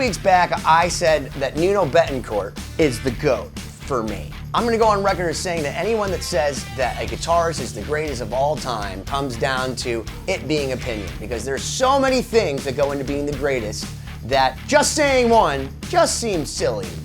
weeks back, I said that Nuno Bettencourt is the GOAT for me. I'm gonna go on record as saying that anyone that says that a guitarist is the greatest of all time comes down to it being opinion, because there's so many things that go into being the greatest that just saying one just seems silly to me.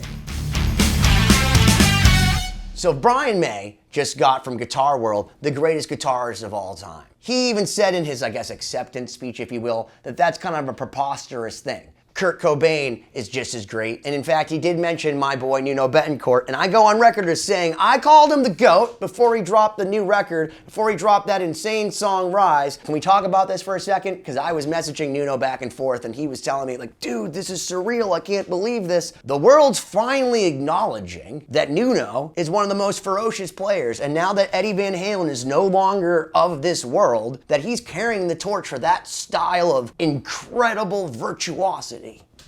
So Brian May just got from Guitar World the greatest guitarist of all time. He even said in his, I guess, acceptance speech, if you will, that that's kind of a preposterous thing. Kurt Cobain is just as great. And in fact, he did mention my boy Nuno Bettencourt, and I go on record as saying I called him the GOAT before he dropped the new record, before he dropped that insane song Rise. Can we talk about this for a second? Because I was messaging Nuno back and forth, and he was telling me, like, dude, this is surreal, I can't believe this. The world's finally acknowledging that Nuno is one of the most ferocious players, and now that Eddie Van Halen is no longer of this world, that he's carrying the torch for that style of incredible virtuosity.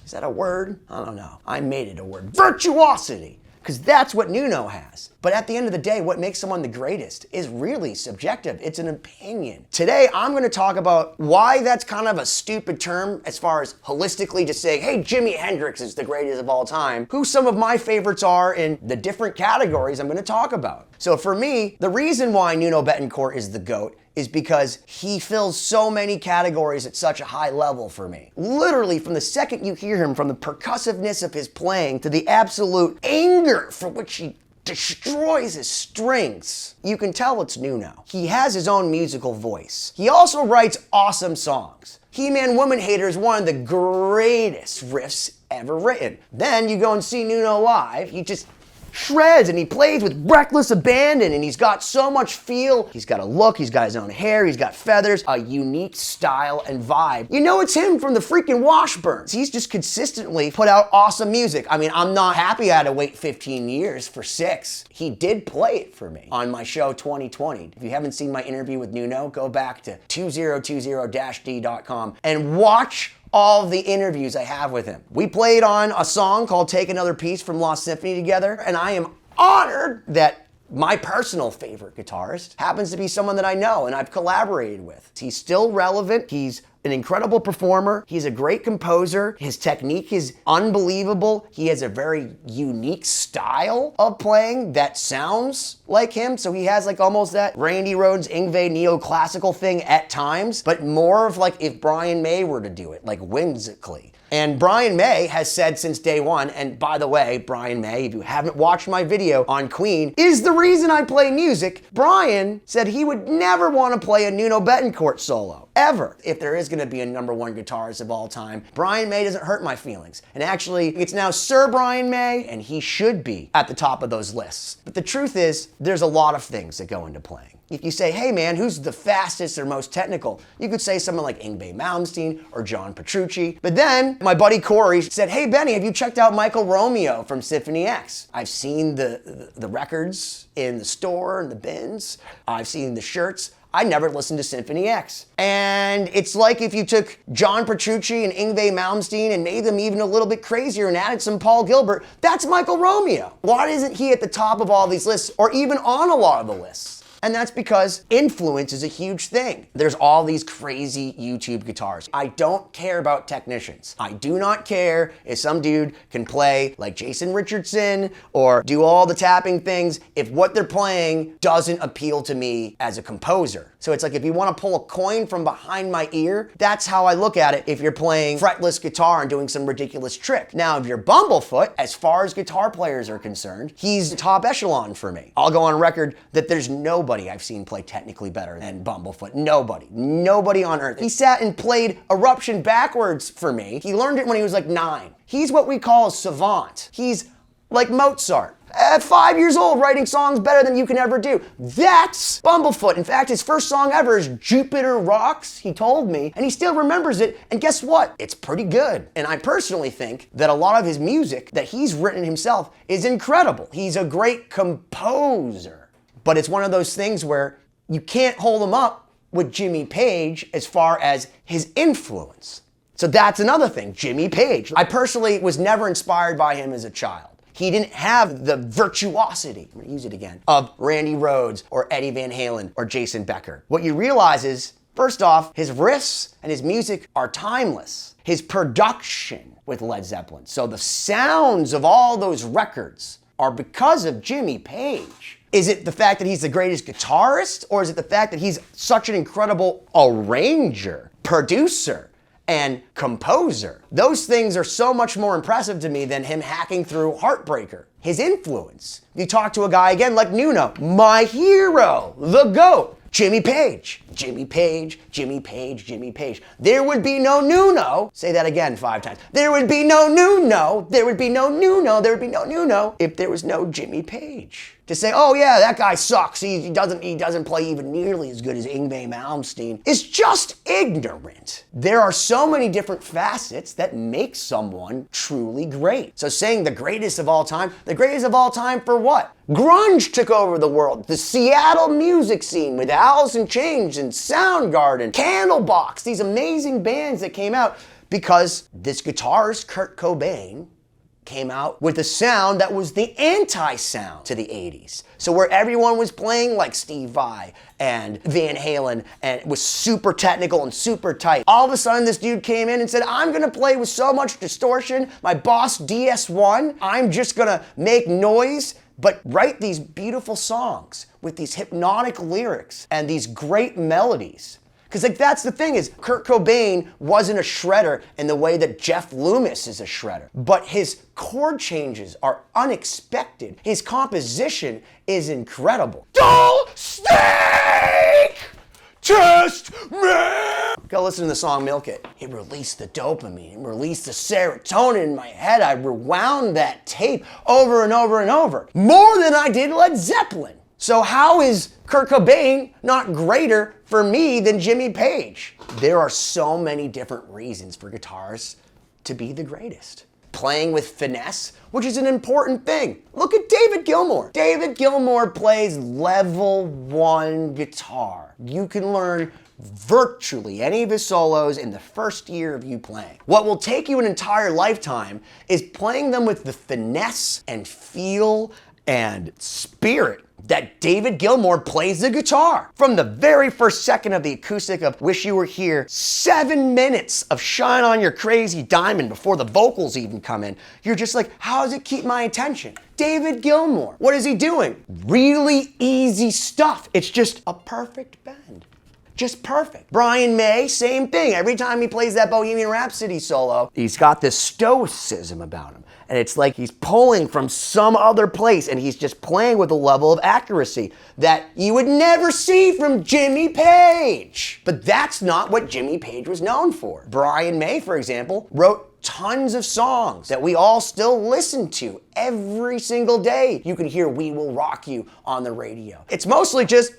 Is that a word? I don't know. I made it a word. Virtuosity! Because that's what Nuno has. But at the end of the day, what makes someone the greatest is really subjective. It's an opinion. Today, I'm going to talk about why that's kind of a stupid term as far as holistically just saying, hey, Jimi Hendrix is the greatest of all time, who some of my favorites are in the different categories I'm going to talk about. So for me, the reason why Nuno Bettencourt is the GOAT is because he fills so many categories at such a high level for me. Literally, from the second you hear him, from the percussiveness of his playing to the absolute anger for which he destroys his strings, you can tell it's Nuno. He has his own musical voice. He also writes awesome songs. He-Man Woman Hater is one of the greatest riffs ever written. Then you go and see Nuno live, he just shreds, and he plays with reckless abandon, and he's got so much feel. He's got a look, he's got his own hair, he's got feathers, a unique style and vibe. You know it's him from the freaking Washburns. He's just consistently put out awesome music. I mean, I'm not happy I had to wait 15 years for 6. He did play it for me on my show 2020. If you haven't seen my interview with Nuno, go back to 2020-d.com and watch all the interviews I have with him. We played on a song called Take Another Piece from Lost Symphony together, and I am honored that my personal favorite guitarist happens to be someone that I know and I've collaborated with. He's still relevant. He's an incredible performer. He's a great composer. His technique is unbelievable. He has a very unique style of playing that sounds like him. So he has like almost that Randy Rhoads, Yngwie neoclassical thing at times, but more of like if Brian May were to do it, like whimsically. And Brian May has said since day one, and by the way, Brian May, if you haven't watched my video on Queen, is the reason I play music. Brian said he would never want to play a Nuno Bettencourt solo, ever. If there is going to be a #1 guitarist of all time, Brian May doesn't hurt my feelings. And actually, it's now Sir Brian May, and he should be at the top of those lists. But the truth is, there's a lot of things that go into playing. If you say, hey man, who's the fastest or most technical? You could say someone like Yngwie Malmsteen or John Petrucci. But then my buddy Corey said, hey Benny, have you checked out Michael Romeo from Symphony X? I've seen the records in the store and the bins. I've seen the shirts. I never listened to Symphony X. And it's like if you took John Petrucci and Yngwie Malmsteen and made them even a little bit crazier and added some Paul Gilbert. That's Michael Romeo. Why isn't he at the top of all these lists or even on a lot of the lists? And that's because influence is a huge thing. There's all these crazy YouTube guitars. I don't care about technicians. I do not care if some dude can play like Jason Richardson or do all the tapping things if what they're playing doesn't appeal to me as a composer. So it's like if you want to pull a coin from behind my ear, that's how I look at it if you're playing fretless guitar and doing some ridiculous trick. Now, if you're Bumblefoot, as far as guitar players are concerned, he's top echelon for me. I'll go on record that there's nobody I've seen play technically better than Bumblefoot. Nobody on earth. He sat and played Eruption backwards for me. He learned it when he was like 9. He's what we call a savant. He's like Mozart. At 5 years old, writing songs better than you can ever do. That's Bumblefoot. In fact, his first song ever is Jupiter Rocks, he told me, and he still remembers it, and guess what? It's pretty good. And I personally think that a lot of his music that he's written himself is incredible. He's a great composer. But it's one of those things where you can't hold him up with Jimmy Page as far as his influence. So that's another thing, Jimmy Page. I personally was never inspired by him as a child. He didn't have the virtuosity, I'm gonna use it again, of Randy Rhoads or Eddie Van Halen or Jason Becker. What you realize is First off, his riffs and his music are timeless. His production with Led Zeppelin. So the sounds of all those records are because of Jimmy Page. Is it the fact that he's the greatest guitarist, or is it the fact that he's such an incredible arranger, producer, and composer? Those things are so much more impressive to me than him hacking through Heartbreaker. His influence. You talk to a guy again like Nuno, my hero, the GOAT. Jimmy Page, Jimmy Page, Jimmy Page, Jimmy Page. There would be no Nuno, say that again 5 times. There would be no Nuno, there would be no Nuno, there would be no Nuno if there was no Jimmy Page. To say, oh yeah, that guy sucks, he doesn't play even nearly as good as Yngwie Malmsteen, is just ignorant. There are so many different facets that make someone truly great. So saying the greatest of all time for what? Grunge took over the world. The Seattle music scene with Alice in Chains and Soundgarden, Candlebox, these amazing bands that came out because this guitarist, Kurt Cobain, came out with a sound that was the anti-sound to the 80s. So where everyone was playing like Steve Vai and Van Halen and it was super technical and super tight. All of a sudden this dude came in and said, I'm gonna play with so much distortion, my Boss DS1, I'm just gonna make noise, but write these beautiful songs with these hypnotic lyrics and these great melodies. Because like that's the thing is, Kurt Cobain wasn't a shredder in the way that Jeff Loomis is a shredder. But his chord changes are unexpected. His composition is incredible. Don't snake test me! Go listen to the song Milk It. It released the dopamine, it released the serotonin in my head. I rewound that tape over and over and over. More than I did Led Zeppelin. So how is Kurt Cobain not greater for me than Jimmy Page? There are so many different reasons for guitarists to be the greatest. Playing with finesse, which is an important thing. Look at David Gilmour. David Gilmour plays level 1 guitar. You can learn virtually any of his solos in the first year of you playing. What will take you an entire lifetime is playing them with the finesse and feel and spirit that David Gilmour plays the guitar. From the very first second of the acoustic of Wish You Were Here, 7 minutes of Shine on Your Crazy Diamond before the vocals even come in, you're just like, how does it keep my attention? David Gilmour, what is he doing? Really easy stuff. It's just a perfect bend. Just perfect. Brian May, same thing. Every time he plays that Bohemian Rhapsody solo, he's got this stoicism about him. And it's like he's pulling from some other place and he's just playing with a level of accuracy that you would never see from Jimmy Page. But that's not what Jimmy Page was known for. Brian May, for example, wrote tons of songs that we all still listen to every single day. You can hear We Will Rock You on the radio. It's mostly just...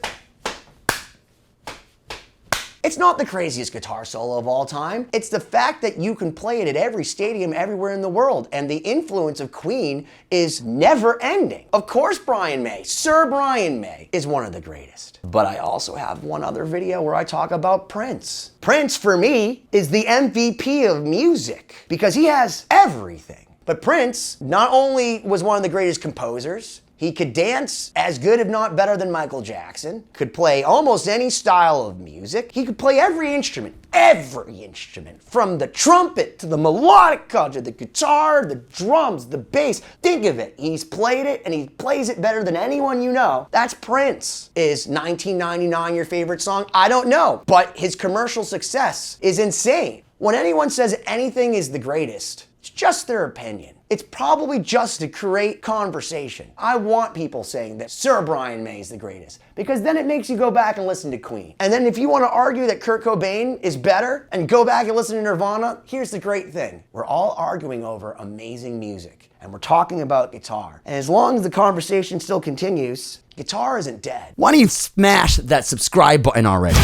It's not the craziest guitar solo of all time. It's the fact that you can play it at every stadium everywhere in the world, and the influence of Queen is never ending. Of course Brian May, Sir Brian May, is one of the greatest. But I also have one other video where I talk about Prince. Prince, for me, is the MVP of music because he has everything. But Prince not only was one of the greatest composers, he could dance as good, if not better, than Michael Jackson, could play almost any style of music. He could play every instrument, from the trumpet to the melodica to the guitar, the drums, the bass. Think of it, he's played it and he plays it better than anyone you know. That's Prince. Is 1999 your favorite song? I don't know, but his commercial success is insane. When anyone says anything is the greatest, it's just their opinion. It's probably just to create conversation. I want people saying that Sir Brian May is the greatest because then it makes you go back and listen to Queen. And then if you want to argue that Kurt Cobain is better and go back and listen to Nirvana, here's the great thing. We're all arguing over amazing music and we're talking about guitar. And as long as the conversation still continues, guitar isn't dead. Why don't you smash that subscribe button already?